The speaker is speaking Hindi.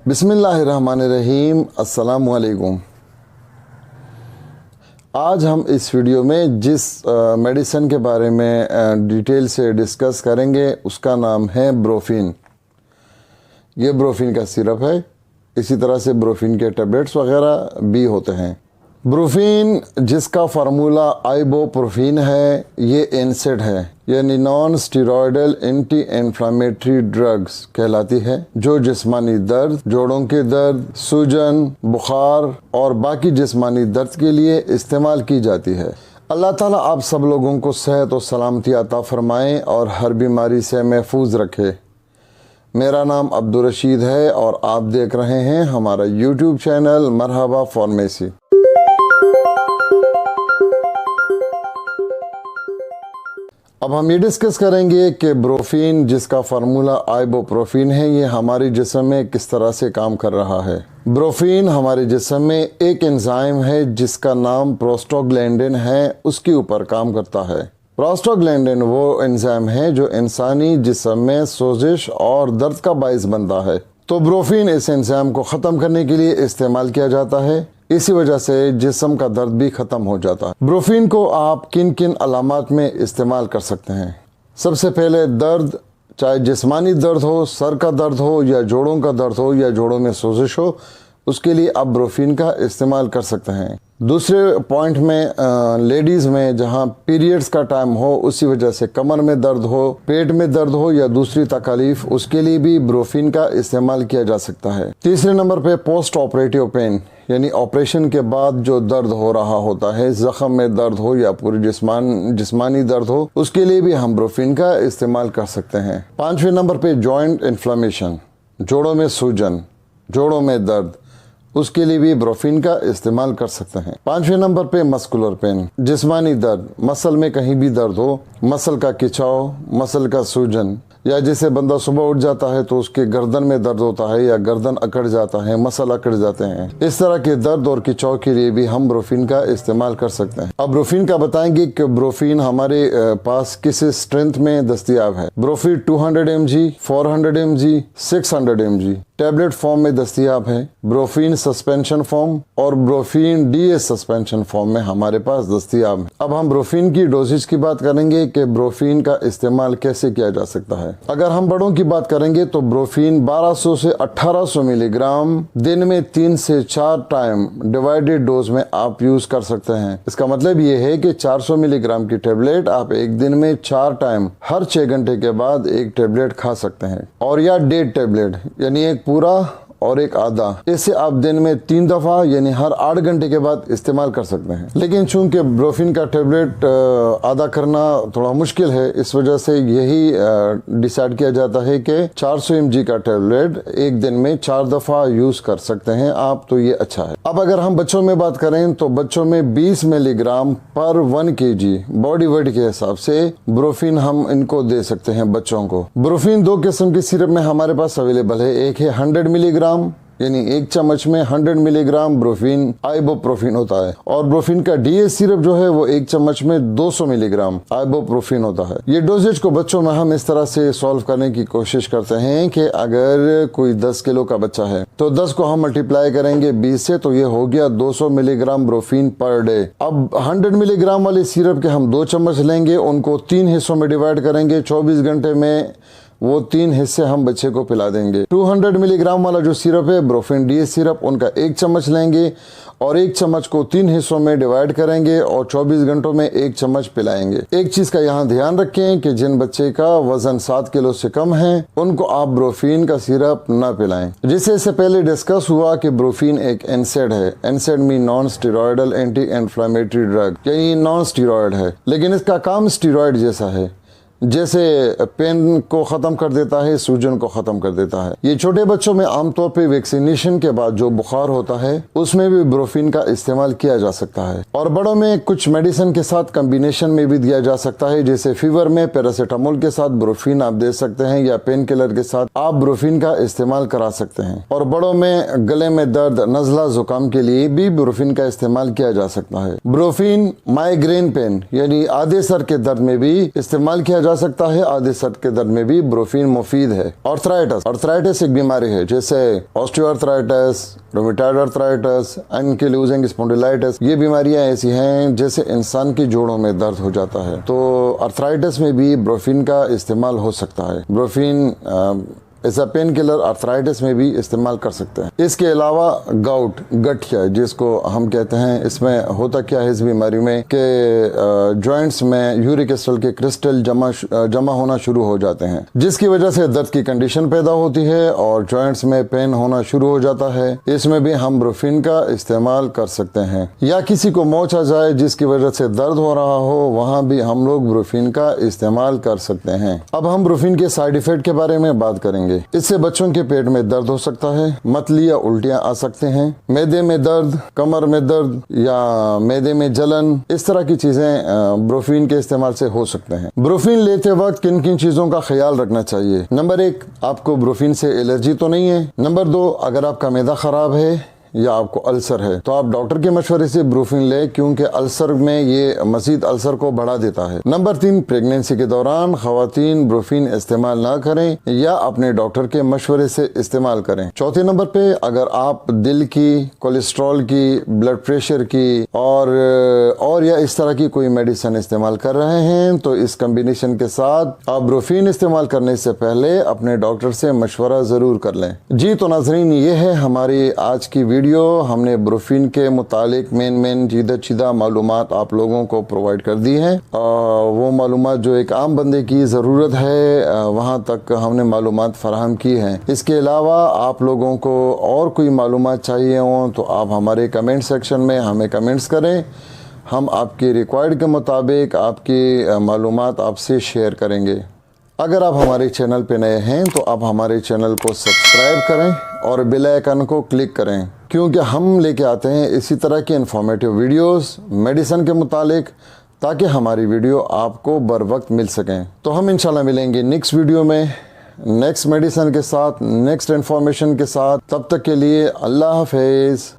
बिस्मिल्लाहिर्रहमानिर्रहीम, अस्सलामुअलैकुम। आज हम इस वीडियो में जिस मेडिसिन के बारे में डिटेल से डिस्कस करेंगे उसका नाम है ब्रोफिन। ये ब्रोफिन का सिरप है। इसी तरह से ब्रोफिन के टैबलेट्स वगैरह भी होते हैं। ब्रोफिन जिसका फार्मूला आइबोप्रोफिन है, ये एनसेड है, यानी non steroidal anti inflammatory drugs कहलाती है, जो जिस्मानी दर्द, जोड़ों के दर्द, सूजन, बुखार और बाकी जिस्मानी दर्द के लिए इस्तेमाल की जाती है। अल्लाह ताला आप सब लोगों को सेहत और सलामती अता फरमाएं और हर बीमारी से महफूज रखे। मेरा नाम अब्दुल रशीद है और आप देख रहे हैं हमारा यूट्यूब चैनल मरहबा फार्मेसी। अब हम ये डिस्कस करेंगे कि ब्रोफिन जिसका फार्मूला आइबोप्रोफिन है, ये हमारे जिस्म में किस तरह से काम कर रहा है। ब्रोफिन हमारे जिस्म में एक एंजाइम है जिसका नाम प्रोस्टाग्लैंडिन है, उसके ऊपर काम करता है। प्रोस्टाग्लैंडिन वो एंजाइम है जो इंसानी जिस्म में सोजिश और दर्द का बाइस बनता है। तो ब्रोफिन इस एंजाइम को ख़त्म करने के लिए इस्तेमाल किया जाता है। इसी वजह से जिस्म का दर्द भी ख़त्म हो जाता है। ब्रोफिन को आप किन किन अलामात में इस्तेमाल कर सकते हैं? सबसे पहले दर्द, चाहे जिस्मानी दर्द हो, सर का दर्द हो या जोड़ों का दर्द हो या जोड़ों में सोजिश हो, उसके लिए आप ब्रोफिन का इस्तेमाल कर सकते हैं। दूसरे पॉइंट में लेडीज़ में जहां पीरियड्स का टाइम हो, उसी वजह से कमर में दर्द हो, पेट में दर्द हो या दूसरी तकलीफ, उसके लिए भी ब्रोफिन का इस्तेमाल किया जा सकता है। तीसरे नंबर पे पोस्ट ऑपरेटिव पेन, यानी ऑपरेशन के बाद जो दर्द हो रहा होता है, जख्म में दर्द हो या पूरी जिस्मानी दर्द हो, उसके लिए भी हम ब्रोफिन का इस्तेमाल कर सकते हैं। पांचवें नंबर पे जॉइंट इन्फ्लेमेशन, जोड़ों में सूजन, जोड़ों में दर्द, उसके लिए भी ब्रोफिन का इस्तेमाल कर सकते हैं। पांचवें नंबर पे मस्कुलर पेन, जिस्मानी दर्द, मसल में कहीं भी दर्द हो, मसल का खिंचाव, मसल का सूजन, या जैसे बंदा सुबह उठ जाता है तो उसके गर्दन में दर्द होता है या गर्दन अकड़ जाता है, मसल अकड़ जाते हैं, इस तरह के दर्द और खिंचाव के लिए भी हम ब्रोफिन का इस्तेमाल कर सकते हैं। अब ब्रोफिन का बताएंगे कि ब्रोफिन हमारे पास किस स्ट्रेंथ में दस्तियाब है। Brufen 200 mg, 400 mg, 600 mg tablet form में दस्तियाब है। ब्रोफिन सस्पेंशन फॉर्म और ब्रोफिन डीएस सस्पेंशन फॉर्म में हमारे पास दस्तियाब है। अब हम ब्रोफिन की डोजेज की बात करेंगे कि ब्रोफिन का इस्तेमाल कैसे किया जा सकता है। अगर हम बड़ों की बात करेंगे तो ब्रोफिन 1200 से 1800 मिलीग्राम दिन में 3 से 4 टाइम डिवाइडेड डोज में आप यूज कर सकते हैं। इसका मतलब ये है कि 400 मिलीग्राम की टेबलेट आप एक दिन में 4 टाइम हर 6 घंटे के बाद एक टेबलेट खा सकते हैं। और या डेढ़ टेबलेट, यानी एक पूरा और एक आधा, इसे आप दिन में 3 दफा यानी हर 8 घंटे के बाद इस्तेमाल कर सकते हैं। लेकिन चूंकि ब्रोफिन का टेबलेट आधा करना थोड़ा मुश्किल है, इस वजह से यही डिसाइड किया जाता है कि 400 mg का टेबलेट एक दिन में 4 दफा यूज कर सकते हैं आप, तो ये अच्छा है। अब अगर हम बच्चों में बात करें तो बच्चों में 20 मिलीग्राम पर 1 kg बॉडी वेट के हिसाब से ब्रोफिन हम इनको दे सकते हैं बच्चों को। ब्रोफिन 2 किस्म के सिरप में हमारे पास अवेलेबल है। एक है 100 मिलीग्राम, यानी एक चम्मच में 100 मिलीग्राम ब्रोफिन आइबोप्रोफिन होता है, और ब्रोफिन का डीएस सिरप जो है वो एक चम्मच में 200 मिलीग्राम आइबोप्रोफिन होता है। ये डोजेज को बच्चों में हम इस तरह से सॉल्व करने की कोशिश करते हैं कि अगर कोई 10 किलो का बच्चा है तो 10 को हम मल्टीप्लाई करेंगे 20 से, तो ये हो गया 200 मिलीग्राम ब्रोफिन पर डे। अब 100 मिलीग्राम वाले सिरप के हम 2 चम्मच लेंगे, उनको 3 हिस्सों में डिवाइड करेंगे, 24 घंटे में वो 3 हिस्से हम बच्चे को पिला देंगे। 200 मिलीग्राम वाला जो सिरप है ब्रोफिन डीएस सिरप, उनका 1 चम्मच लेंगे और 1 चम्मच को 3 हिस्सों में डिवाइड करेंगे और 24 घंटों में 1 चम्मच पिलाएंगे। एक चीज का यहाँ ध्यान रखें कि जिन बच्चे का वजन 7 किलो से कम है उनको आप ब्रोफिन का सिरप न पिलाएं। जिससे इससे पहले डिस्कस हुआ कि ब्रोफिन एक एनसेड है। एनसेड mean non steroidal anti inflammatory drug, यानी नॉन स्टीरॉयड है, लेकिन इसका काम स्टीरॉयड जैसा है। जैसे पेन को ख़त्म कर देता है, सूजन को ख़त्म कर देता है। ये छोटे बच्चों में आमतौर पे वैक्सीनेशन के बाद जो बुखार होता है उसमें भी ब्रोफिन का इस्तेमाल किया जा सकता है, और बड़ों में कुछ मेडिसिन के साथ कम्बिनेशन में भी दिया जा सकता है। जैसे फीवर में पैरासीटामोल के साथ ब्रोफिन आप दे सकते हैं, या पेन किलर के साथ आप ब्रोफिन का इस्तेमाल करा सकते हैं। और बड़ों में गले में दर्द, नज़ला, जुकाम के लिए भी ब्रोफिन का इस्तेमाल किया जा सकता है। ब्रोफिन माइग्रेन पेन यानी आधे सर के दर्द में भी इस्तेमाल किया जा सकता है। आधे सर के दर्द में भी ब्रोफीन मुफीद है। आर्थराइटिस एक बीमारी है जैसे osteoarthritis, rheumatoid arthritis, ankylosing spondylitis. ये बीमारियां ऐसी हैं जैसे इंसान के जोड़ों में दर्द हो जाता है। तो आर्थराइटिस में भी ब्रोफीन का इस्तेमाल हो सकता है। ब्रोफीन ऐसा पेन किलर आर्थराइटिस में भी इस्तेमाल कर सकते हैं। इसके अलावा गाउट, गठिया जिसको हम कहते हैं, इसमें होता क्या है इस बीमारी में कि जॉइंट्स में यूरिक एसिड के क्रिस्टल जमा होना शुरू हो जाते हैं, जिसकी वजह से दर्द की कंडीशन पैदा होती है और जॉइंट्स में पेन होना शुरू हो जाता है। इसमें भी हम ब्रोफीन का इस्तेमाल कर सकते हैं। या किसी को मोच आ जाए जिसकी वजह से दर्द हो रहा हो, वहाँ भी हम लोग ब्रोफीन का इस्तेमाल कर सकते हैं। अब हम ब्रोफीन के साइड इफेक्ट के बारे में बात करेंगे। इससे बच्चों के पेट में दर्द हो सकता है, मतली या उल्टियां आ सकते हैं, मैदे में दर्द, कमर में दर्द या मैदे में जलन, इस तरह की चीजें ब्रोफीन के इस्तेमाल से हो सकते हैं। ब्रोफीन लेते वक्त किन किन चीजों का ख्याल रखना चाहिए? नंबर 1, आपको ब्रोफीन से एलर्जी तो नहीं है। नंबर 2, अगर आपका मैदा खराब है या आपको अल्सर है तो आप डॉक्टर के मशवरे से ब्रोफीन लें, क्योंकि अल्सर में ये मजीद अल्सर को बढ़ा देता है। नंबर 3, प्रेगनेंसी के दौरान खवातीन ब्रोफीन इस्तेमाल ना करें या अपने डॉक्टर के मशवरे से इस्तेमाल करें। चौथे नंबर पे, अगर आप दिल की, कोलेस्ट्रॉल की, ब्लड प्रेशर की और या इस तरह की कोई मेडिसिन इस्तेमाल कर रहे हैं तो इस कम्बिनेशन के साथ आप ब्रोफीन इस्तेमाल करने से पहले अपने डॉक्टर से मशवरा जरूर कर लें। जी तो नाजरीन, ये है हमारी आज की वीडियो। हमने ब्रोफीन के मुतालिक मेन चीदा मालूमात आप लोगों को प्रोवाइड कर दी हैं। वो मालूमात जो एक आम बंदे की ज़रूरत है वहाँ तक हमने मालूमात फराहम की हैं। इसके अलावा आप लोगों को और कोई मालूमात चाहिए हों तो आप हमारे कमेंट सेक्शन में हमें कमेंट्स करें। हम आपकी रिक्वायर्ड के मुताबिक आपकी मालूमात आपसे शेयर करेंगे। अगर आप हमारे चैनल पे नए हैं तो आप हमारे चैनल को सब्सक्राइब करें और बेल आइकन को क्लिक करें, क्योंकि हम लेके आते हैं इसी तरह के इंफॉर्मेटिव वीडियोस मेडिसिन के मुतालिक, ताकि हमारी वीडियो आपको बर वक्त मिल सकें। तो हम इंशाल्लाह मिलेंगे नेक्स्ट वीडियो में, नेक्स्ट मेडिसिन के साथ, नेक्स्ट इंफॉर्मेशन के साथ। तब तक के लिए अल्लाह हाफिज़।